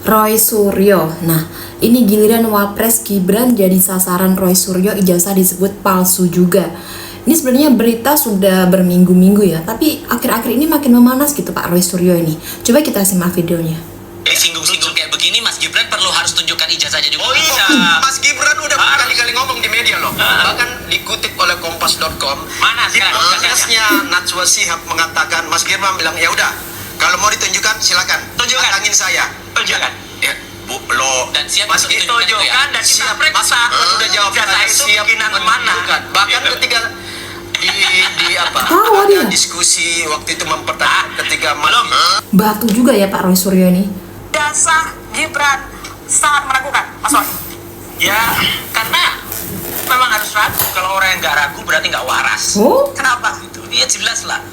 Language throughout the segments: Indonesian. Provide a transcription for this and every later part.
Roy Suryo. Nah, ini giliran Wapres Gibran jadi sasaran Roy Suryo, ijazah disebut palsu juga. Ini sebenarnya berita sudah berminggu-minggu ya, tapi akhir-akhir ini makin memanas gitu Pak Roy Suryo ini. Coba kita simak videonya. Singgung-singgung kayak begini, Mas Gibran perlu harus tunjukkan ijazahnya juga. Oh iya, Mas Gibran udah berkali-kali ngomong di media loh. Bahkan dikutip oleh Kompas.com. Mana di sekarang podcastnya Najwa Shihab mengatakan, Mas Gibran bilang, ya udah, kalau mau ditunjukkan silakan. Tunjukkan. Tantangin saya. Tunjukkan. Ya, Bu, lo. Dan siap Mas untuk Gibran ditunjukkan ya? dan kita Siap, periksa. Mas Gibran udah jawab Ijazah tadi, itu siap bikinan menunjukkan. mana? Bahkan Gitu. ketika di apa? Ketawa ada dia. diskusi waktu itu mempertanyakan ketika Belum. Batu juga ya Pak Roy Suryo ini. Ijazah Gibran sangat meragukan, Mas Roy. Ya, karena memang harus ragu. Kalau orang yang nggak ragu berarti nggak waras. Oh, Kenapa? Itu ya jelas lah.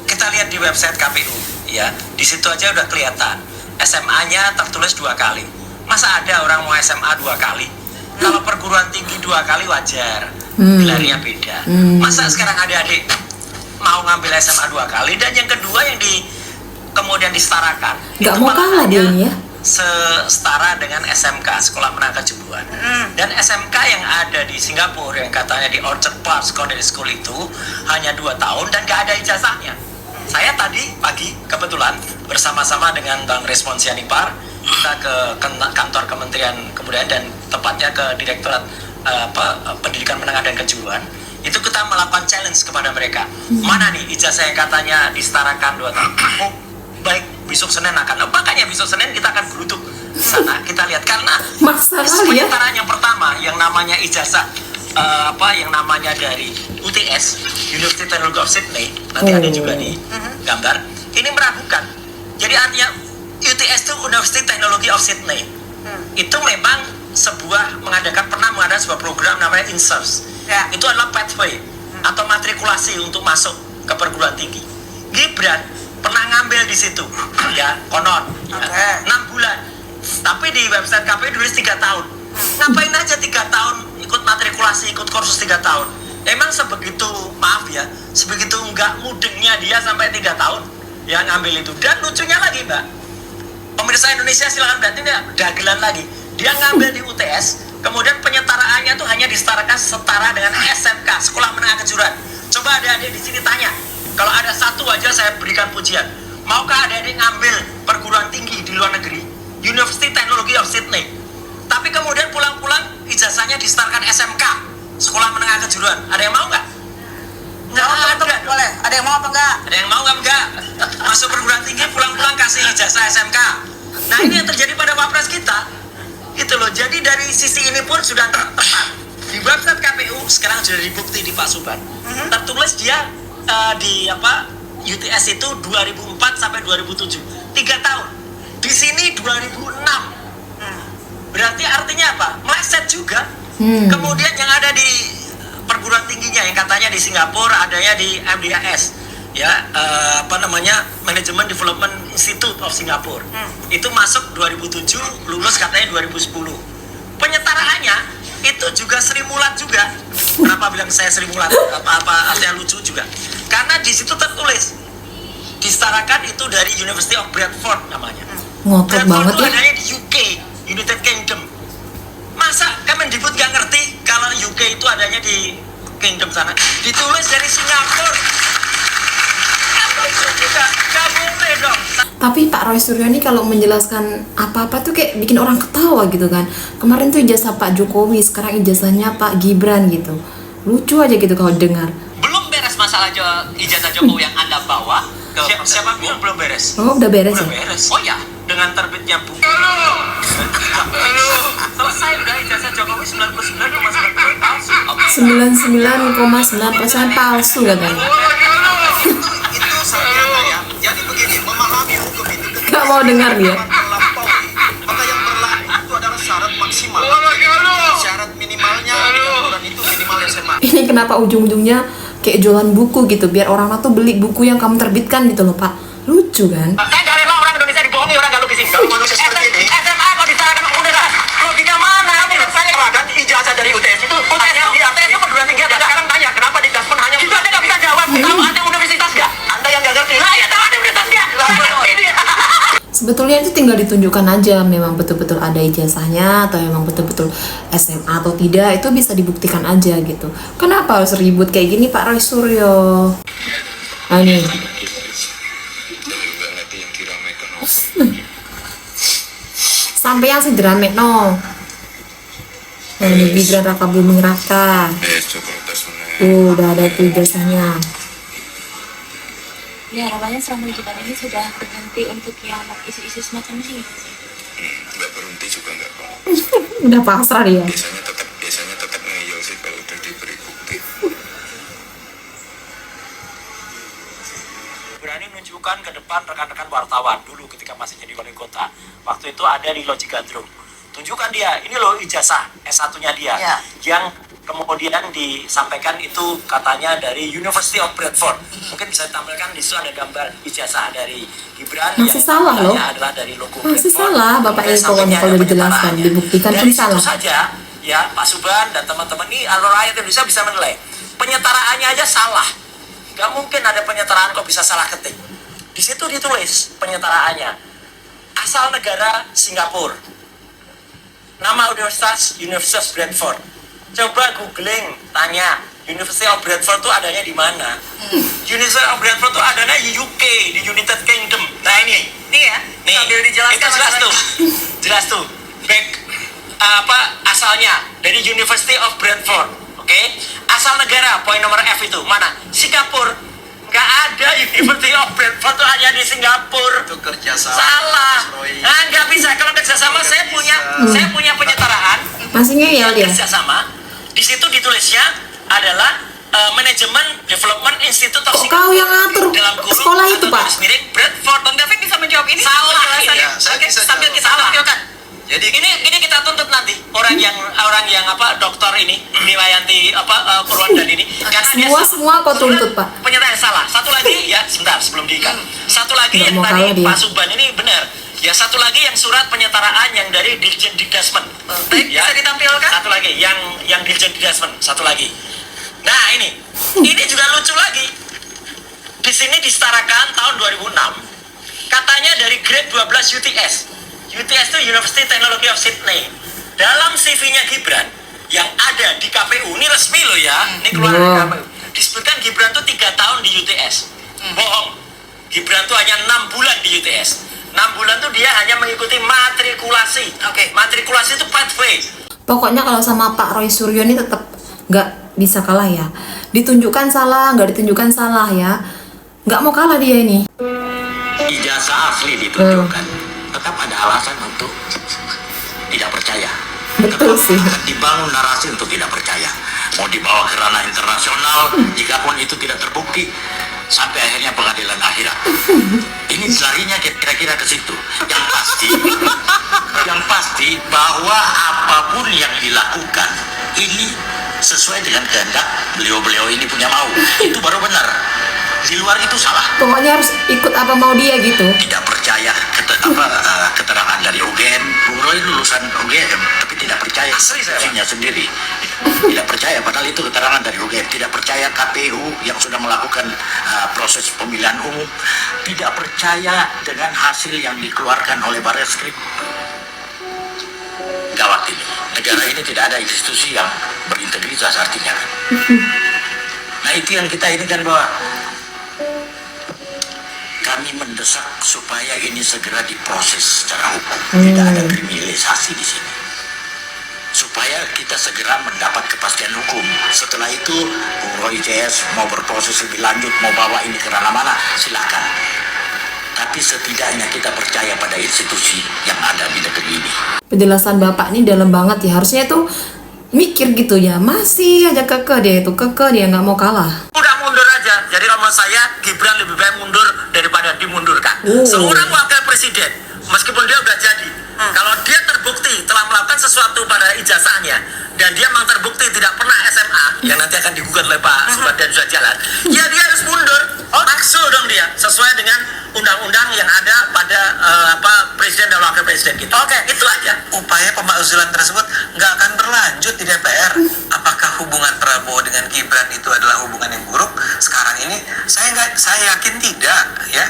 Kita lihat di website KPU, ya di situ aja udah kelihatan. SMA-nya tertulis 2 kali. Masa ada orang mau SMA 2 kali? Kalau perguruan tinggi 2 kali wajar, gelarnya beda. Masa sekarang adik-adik mau ngambil SMA 2 kali dan yang kedua yang kemudian disetarakan? nggak itu mau malah kalah dia hanya ini ya. setara dengan SMK, Sekolah Menengah Kejuruan. Dan SMK yang ada di Singapura yang katanya di Orchard Park Secondary School itu hanya 2 tahun dan gak ada ijazahnya. Saya tadi pagi kebetulan bersama-sama dengan Bang Respon Sianipar kita ke kantor Kementerian Kebudayaan dan tepatnya ke Direktorat Pendidikan Menengah dan Kejuruan. Itu kita melakukan challenge kepada mereka. Mana nih ijazah yang katanya disetarakan 2 tahun? Oh, baik, besok Senin akan. Makanya besok Senin kita akan geruduk sana. Kita lihat karena Maksa kali ya. sementara yang pertama yang namanya ijazah yang namanya dari UTS, University Technology of Sydney, nanti ada juga di gambar. Ini meragukan. Jadi artinya UTS itu University Technology of Sydney. Itu memang pernah mengadakan sebuah program namanya INSERS. Ya. Itu adalah pathway atau matrikulasi untuk masuk ke perguruan tinggi. Gibran pernah ngambil di situ, ya konon, Oke. 6 bulan. Tapi di website KPU tulis 3 tahun. Ngapain aja 3 tahun ikut matrikulasi, ikut kursus 3 tahun? Emang sebegitu, maaf ya, sebegitu nggak mudengnya dia sampai 3 tahun ya ngambil itu. Dan lucunya lagi Mbak, pemirsa Indonesia silakan berarti ini dagelan lagi. Dia ngambil di UTS, kemudian penyetaraannya tuh hanya setara dengan SMK, Sekolah Menengah Kejuruan. Coba adik-adik di sini tanya, kalau ada satu aja saya berikan pujian. Maukah adik-adik ngambil perguruan tinggi di luar negeri, University Technology of Sydney, tapi kemudian pulang-pulang ijazahnya disetarkan SMK, Sekolah Menengah Kejuruan? Ada yang mau nggak? Nggak ada. Boleh. Ada yang mau apa enggak? Ada yang mau nggak? Masuk perguruan tinggi pulang-pulang kasih ijazah SMK. Nah ini yang terjadi pada Wapres kita. Gitu loh. Jadi dari sisi ini pun sudah tepat. Di website KPU sekarang sudah dibukti di Pak Suban. Tertulis dia UTS itu 2004 sampai 2007. 3 tahun. Di sini 2006. Berarti artinya apa? Meleset juga. Kemudian yang ada di perguruan tingginya yang katanya di Singapura adanya di MDIS ya Management Development Institute of Singapore. Itu masuk 2007, lulus katanya 2010. Penyetaraannya itu juga Sri Mulat juga. Kenapa bilang saya Sri Mulat? Apa artinya lucu juga? Karena di situ tertulis disetarakan itu dari University of Bradford namanya. Ngotot Bradford banget itu ya. adanya di UK, United Kingdom. Masa Kemendikbud nggak ngerti kalau UK itu adanya di Kingdom sana? Ditulis dari Singapura. Itu juga nggak boleh dong. Tapi Pak Roy Suryo ini kalau menjelaskan apa-apa tuh kayak bikin orang ketawa gitu kan. Kemarin tuh ijazah Pak Jokowi, sekarang ijazahnya Pak Gibran gitu. Lucu aja gitu kalau dengar. Belum beres masalah ijazah Jokowi yang Anda bawa ke siapa bilang belum beres? Oh, udah beres Udah ya? beres. Oh ya, dengan terbitnya buku. Selesai udah ijazah Jokowi 99,9% palsu. Oke. 99,9% palsu katanya. itu sarjana ya. Jadi begini, memahami hukum itu Gak mau dengar dia. melampaui, maka yang berlaku itu adalah syarat maksimal. Syarat minimalnya aturan itu minimal SMA. Ini kenapa ujung-ujungnya kayak jualan buku gitu, biar orang tuh beli buku yang kamu terbitkan gitu loh Pak. Lucu kan? Saya dari orang Indonesia dibohongi orang gak logis. Kalau manusia seperti ini, SMA kok diserahkan universitas? Logika mana? Saya kan ijazah dari UTS itu UTS itu perguruan tinggi atas. Sekarang tanya, kenapa di Daspen hanya itu Anda nggak bisa jawab. Tahu ada universitas nggak? Anda yang nggak ngerti. Nah, ya tahu ada universitas nggak? Saya ngerti dia. Sebetulnya itu tinggal ditunjukkan aja memang betul-betul ada ijazahnya atau memang betul-betul SMA atau tidak, itu bisa dibuktikan aja gitu. Kenapa harus ribut kayak gini Pak Roy Suryo? Nah ini sampai yang si drama no. Nah ini Gibran Raka Buming Raka. Udah ada tuh ijazahnya. Ya, harapannya selama ujian ini sudah berhenti untuk yang isu-isu semacam ini. Nggak berhenti juga nggak kok. Udah pasrah dia. Biasanya tetap ngeyel sih kalau udah diberi bukti. Berani menunjukkan ke depan rekan-rekan wartawan dulu ketika masih jadi wali kota. Waktu itu ada di Loji Gandrung. Tunjukkan dia, ini loh ijazah S1-nya dia. Ya. Yang kemudian disampaikan itu katanya dari University of Bradford. Mungkin bisa ditampilkan di situ ada gambar ijazah dari Gibran. Masih yang salah loh. adalah dari logo Masih Bradford. salah Bapak Kemudian ini pokoknya sampingnya kalau ada dijelaskan, penyetaranya. dibuktikan Dari pun situ salah. saja ya Pak Suban dan teman-teman ini alur rakyat Indonesia bisa menilai. Penyetaraannya aja salah. Gak mungkin ada penyetaraan kok bisa salah ketik. Di situ ditulis penyetaraannya. Asal negara Singapura. Nama Universitas Bradford. Coba googling, tanya University of Bradford itu adanya di mana? University of Bradford itu adanya di UK, di United Kingdom. Nah ini ya, nih, sambil dijelaskan itu jelas tuh, jelas tuh. Asalnya dari University of Bradford, oke? Asal negara, poin nomor F itu mana? Singapura. Nggak ada University of Bradford itu hanya di Singapura. Itu kerjasama. Salah. Mas Roy. Nah, nggak bisa. Kalau kerjasama saya punya penyetaraan. Masih ngeyel dia. Kerjasama. Di situ ditulisnya adalah Manajemen Development Institute of Kok kau yang ngatur dalam kurung sekolah itu, atau Pak? garis miring Bradford. Bang David bisa menjawab ini. Salah ini. Ya, saya Oke, bisa sambil jawab. kita tampilkan. Jadi Ini kita tuntut nanti orang yang dokter ini Niwayanti Purwandani ini karena dia Semua kau tuntut Pak. penyataan salah. Satu lagi ya sebentar sebelum diikat. Satu lagi Nggak yang mau tadi kalah dia. Pak Suban ini benar. Ya satu lagi yang surat penyetaraan yang dari Dirjen Didasmen. Baik, bisa ditampilkan? Satu lagi yang Dirjen Didasmen. Satu lagi. Nah ini juga lucu lagi. Di sini disetarakan tahun 2006. Katanya dari grade 12 UTS. UTS itu University Technology of Sydney. Dalam CV-nya Gibran yang ada di KPU, ini resmi loh ya, ini keluar dari KPU. Disebutkan Gibran tuh 3 tahun di UTS. Bohong. Gibran tuh hanya 6 bulan di UTS. 6 bulan tuh dia hanya mengikuti matrikulasi. Oke, matrikulasi itu pathway. Pokoknya kalau sama Pak Roy Suryo ini tetap nggak bisa kalah ya. Ditunjukkan salah, nggak ditunjukkan salah ya. Nggak mau kalah dia ini. Ijazah asli ditunjukkan. Tetap ada alasan untuk tidak percaya. Betul sih. Akan dibangun narasi untuk tidak percaya. Mau dibawa ke ranah internasional, jika pun itu tidak terbukti, sampai akhirnya pengadilan akhirat. Ini larinya kira-kira ke situ. Yang pasti bahwa apapun yang dilakukan ini sesuai dengan kehendak beliau-beliau ini punya mau. Itu baru benar. Di luar itu salah. Pokoknya harus ikut apa mau dia gitu. Tidak percaya keterangan dari UGM. Bung Roy lulusan UGM tapi tidak percaya aslinya sendiri. Tidak percaya padahal itu keterangan dari UGM. Tidak percaya KPU yang sudah melakukan proses pemilihan umum. Tidak percaya dengan hasil yang dikeluarkan oleh Barreskrim. Gawat ini. Negara ini tidak ada institusi yang berintegritas artinya. Nah itu yang kita ini kan bahwa kami mendesak supaya ini segera diproses secara hukum. Tidak ada kriminalisasi di sini. Supaya kita segera mendapat kepastian hukum. Setelah itu, Bung Roy CS mau berproses lebih lanjut, mau bawa ini ke ranah mana, silakan. Tapi setidaknya kita percaya pada institusi yang ada di negeri ini. Penjelasan Bapak ini dalam banget ya. Harusnya tuh mikir gitu ya. Masih aja kekeh dia nggak mau kalah. Udah mundur aja. Jadi kalau menurut saya Gibran lebih baik mundur daripada dimundurkan. Seorang wakil presiden, meskipun dia udah jadi, kalau dia terbukti telah melakukan sesuatu pada ijazahnya dan dia memang terbukti tidak pernah SMA, yang nanti akan digugat oleh Pak Suban dan sudah jalan, ya dia harus mundur. Maksul dong dia sesuai dengan undang-undang yang ada pada presiden dan wakil presiden kita. Oke, itu aja. upaya pemakzulan tersebut nggak akan berlanjut di DPR. Apakah hubungan Prabowo dengan Gibran itu adalah hubungan yang buruk? Sekarang ini saya yakin tidak ya.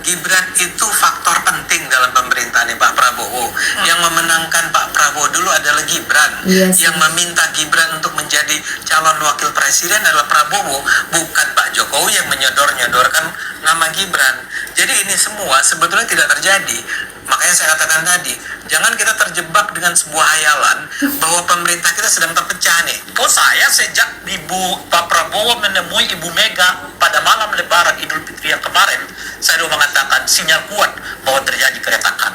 Gibran itu faktor penting dalam pemerintahan Pak Prabowo. Yang memenangkan Pak Prabowo dulu adalah Gibran. Yes. Yang meminta Gibran untuk menjadi calon wakil presiden adalah Prabowo, bukan Pak Jokowi yang menyodorkan nama Gibran. Jadi ini semua sebetulnya tidak terjadi. Makanya saya katakan tadi, jangan kita terjebak dengan sebuah hayalan bahwa pemerintah kita sedang terpecah nih. Oh, saya sejak Pak Prabowo menemui Ibu Mega pada malam Lebaran Idul Fitri yang kemarin, saya sudah mengatakan sinyal kuat bahwa terjadi keretakan.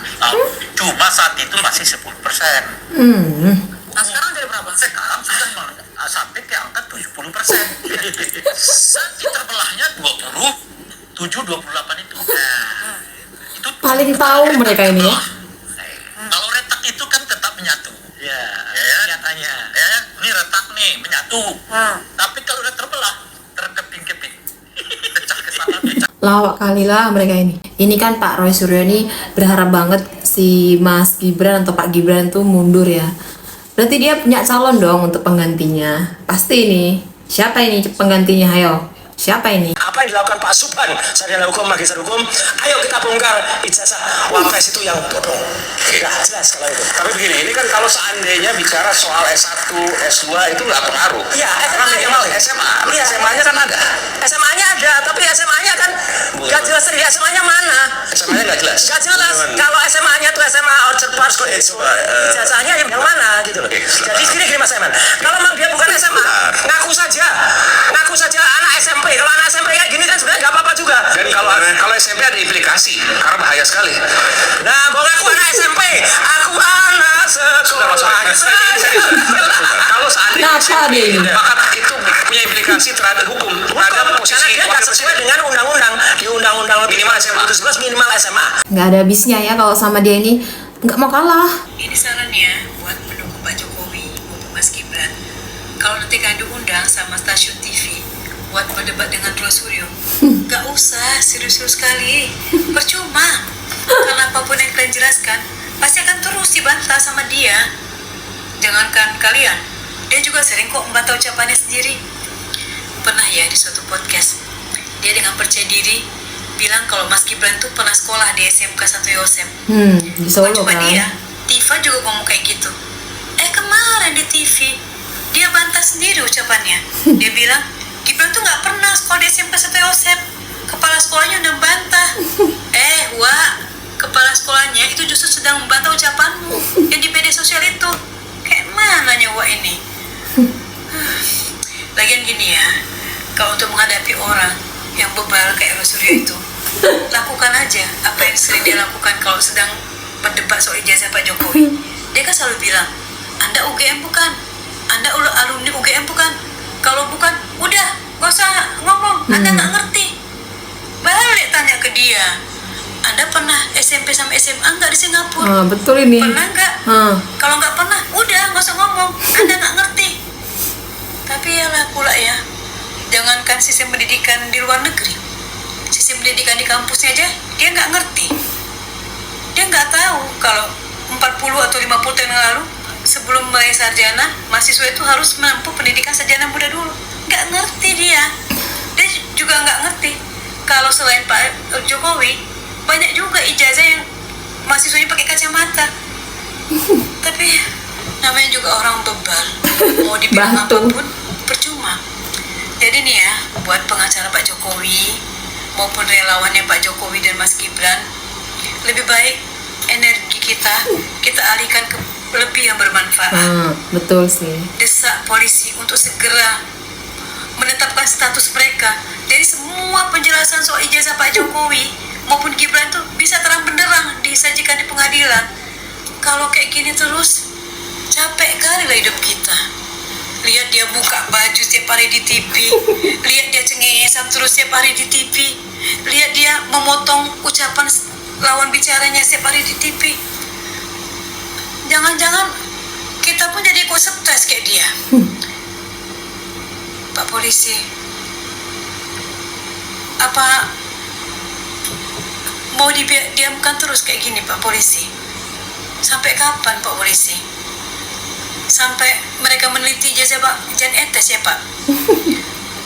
Cuma saat itu masih 10%. Nah, sekarang jadi berapa? Sekarang sudah sampai ke angka 70%. Saat terbelahnya 27-28 itu. Nah, itu Paling tahu mereka ini ya. kalau retak itu kan tetap menyatu. Ya, nyatanya. Ya, ini retak nih, menyatu. Tapi kalau udah terbelah, terkeping-keping. Pecah ke sana, pecah. Lawak kali lah mereka ini. Ini kan Pak Roy Suryo ini berharap banget si Mas Gibran atau Pak Gibran tuh mundur ya. Berarti dia punya calon dong untuk penggantinya. Pasti nih. Siapa ini penggantinya? Ayo. Siapa ini? Apa yang dilakukan Pak Subhan, sarjana hukum, magister hukum? Ayo kita bongkar ijazah wapres itu yang bodong. Nah, jelas kalau itu. Tapi begini, ini kan kalau seandainya bicara soal S1, S2 itu nggak pengaruh. Iya, Karena minimal SMA, Iya. SMA-nya kan ada. SMA-nya ada, tapi SMA-nya kan nggak jelas dari SMA-nya mana. SMA-nya nggak jelas. Nggak jelas. Kalau SMA-nya tuh SMA Orchard Park School itu ijazahnya yang mana gitu loh. Jadi gini Mas Eman, kalau memang dia bukan SMA, ngaku saja anak SMP. Kalau anak SMP kayak gini kan sebenarnya nggak apa-apa juga. Dan kalau SMP ada implikasi, karena bahaya sekali. Nah, bahwa aku anak SMP, aku anak sekolah. Kalau seandainya Kenapa dia ini? maka itu punya implikasi terhadap hukum, terhadap Karena posisi dia nggak wakil sesuai presiden. dengan undang-undang. Di undang-undang Minimal SMA. 11 minimal SMA. Nggak ada habisnya ya kalau sama dia ini. Nggak mau kalah. Ini sarannya buat pendukung Pak Jokowi maupun Mas Gibran. Kalau nanti kalian diundang sama stasiun TV buat berdebat dengan Roy Suryo, nggak usah serius-serius sekali, percuma. Karena apapun yang kalian jelaskan, pasti akan terus dibantah sama dia. Jangankan kalian, dia juga sering kok membantah ucapannya sendiri. Pernah ya di suatu podcast, dia dengan percaya diri bilang kalau Mas Gibran tuh pernah sekolah di SMK 1 Yosep. Di Bukan Solo cuma kan. dia, Tifa juga ngomong kayak gitu. Kemarin di TV dia bantah sendiri ucapannya. Dia bilang Gibran tuh nggak pernah sekolah di SMK 1 Yosep. Kepala sekolahnya udah bantah. Wak, kepala sekolahnya itu justru sedang membantah ucapanmu yang di media sosial itu. Kayak mana nyawa ini? Lagian gini ya, kalau untuk menghadapi orang yang bebal kayak Roy Suryo itu, lakukan aja apa yang sering dia lakukan kalau sedang berdebat soal ijazah Pak Jokowi. Dia kan selalu bilang, Anda UGM bukan? Anda alumni UGM bukan? Kalau bukan, udah, gak usah ngomong, Anda nggak ngerti. Balik tanya ke dia, Anda pernah SMP sama SMA nggak di Singapura? Betul ini. Pernah nggak? Kalau nggak pernah, udah, nggak usah ngomong, Anda nggak ngerti. Tapi ya lah pula ya, jangankan sistem pendidikan di luar negeri, sistem pendidikan di kampusnya aja dia nggak ngerti. Dia nggak tahu kalau 40 atau 50 tahun yang lalu sebelum meraih sarjana, mahasiswa itu harus menempuh pendidikan sarjana muda dulu. Nggak ngerti dia. Dia juga nggak ngerti kalau selain Pak Jokowi banyak juga ijazah yang mahasiswanya pakai kacamata. Tapi namanya juga orang bebal, mau dibilang Batu. apapun percuma. Jadi nih ya, buat pengacara Pak Jokowi maupun relawannya Pak Jokowi dan Mas Gibran, lebih baik energi kita alihkan ke lebih yang bermanfaat. Betul sih. Desak polisi untuk segera menetapkan status mereka. Jadi semua penjelasan soal ijazah Pak Jokowi maupun Gibran tuh bisa terang benderang disajikan di pengadilan. Kalau kayak gini terus, capek kali lah hidup kita. Lihat dia buka baju setiap hari di TV, lihat dia cengengesan terus setiap hari di TV, lihat dia memotong ucapan lawan bicaranya setiap hari di TV. Jangan-jangan kita pun jadi ikut stres kayak dia. Pak polisi, apa mau diamkan terus kayak gini Pak polisi? Sampai kapan Pak polisi? Sampai mereka meneliti ijazah Pak Jan Etes ya Pak?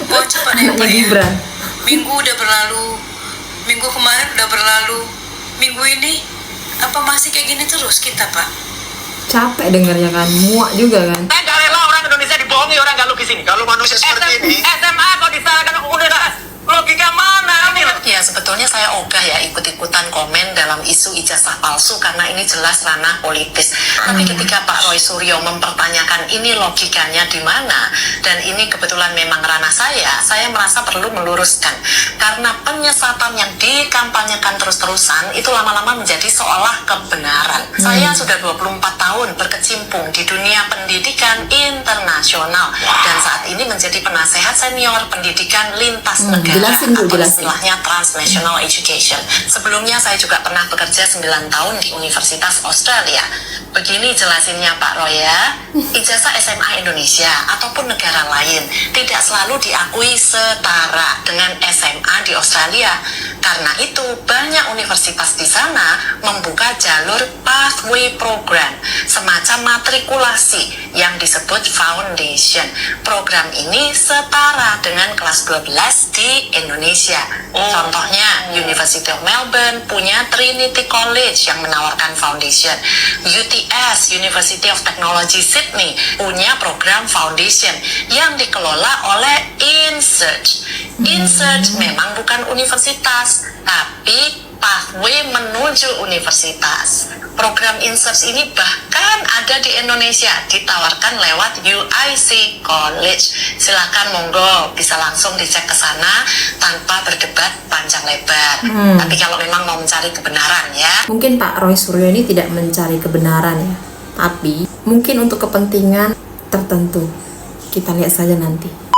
Mohon cepat ya Pak ya. Gibran. Minggu udah berlalu, Minggu kemarin udah berlalu, minggu ini apa masih kayak gini terus kita, Pak? Capek dengernya kan, muak juga kan. Saya nggak rela orang Indonesia dibohongi orang nggak logis ini. Kalau manusia seperti ini, SMA kok disalahkan universitas? Logika mana ini? Ya sebetulnya saya ogah ya ikut-ikutan komen dalam isu ijazah palsu karena ini jelas ranah politis. Tapi ketika Pak Roy Suryo mempertanyakan ini logikanya di mana dan ini kebetulan memang ranah saya merasa perlu meluruskan karena penyesatan yang dikampanyekan terus-terusan itu lama-lama menjadi seolah kebenaran. Saya sudah 24 tahun berkecimpung di dunia pendidikan internasional dan saat ini menjadi penasehat senior pendidikan lintas negara. Jelasin Bu, atau jelasin. istilahnya transnational education. Sebelumnya saya juga pernah bekerja 9 tahun di Universitas Australia. Begini jelasinnya Pak Roy ya, ijazah SMA Indonesia ataupun negara lain tidak selalu diakui setara dengan SMA di Australia. Karena itu banyak universitas di sana membuka jalur pathway program, semacam matrikulasi yang disebut foundation. Program ini setara dengan kelas 12 di Indonesia. Contohnya University of Melbourne punya Trinity College yang menawarkan foundation. UTS, University of Technology Sydney, punya program foundation yang dikelola oleh InSearch. InSearch memang bukan universitas, tapi pathway menuju universitas. Program InSearch ini bahkan ada di Indonesia, ditawarkan lewat UIC College. Silakan monggo, bisa langsung dicek ke sana tanpa berdebat panjang lebar. Tapi kalau memang mau mencari kebenaran ya. Mungkin Pak Roy Suryo ini tidak mencari kebenaran ya, tapi mungkin untuk kepentingan tertentu. Kita lihat saja nanti.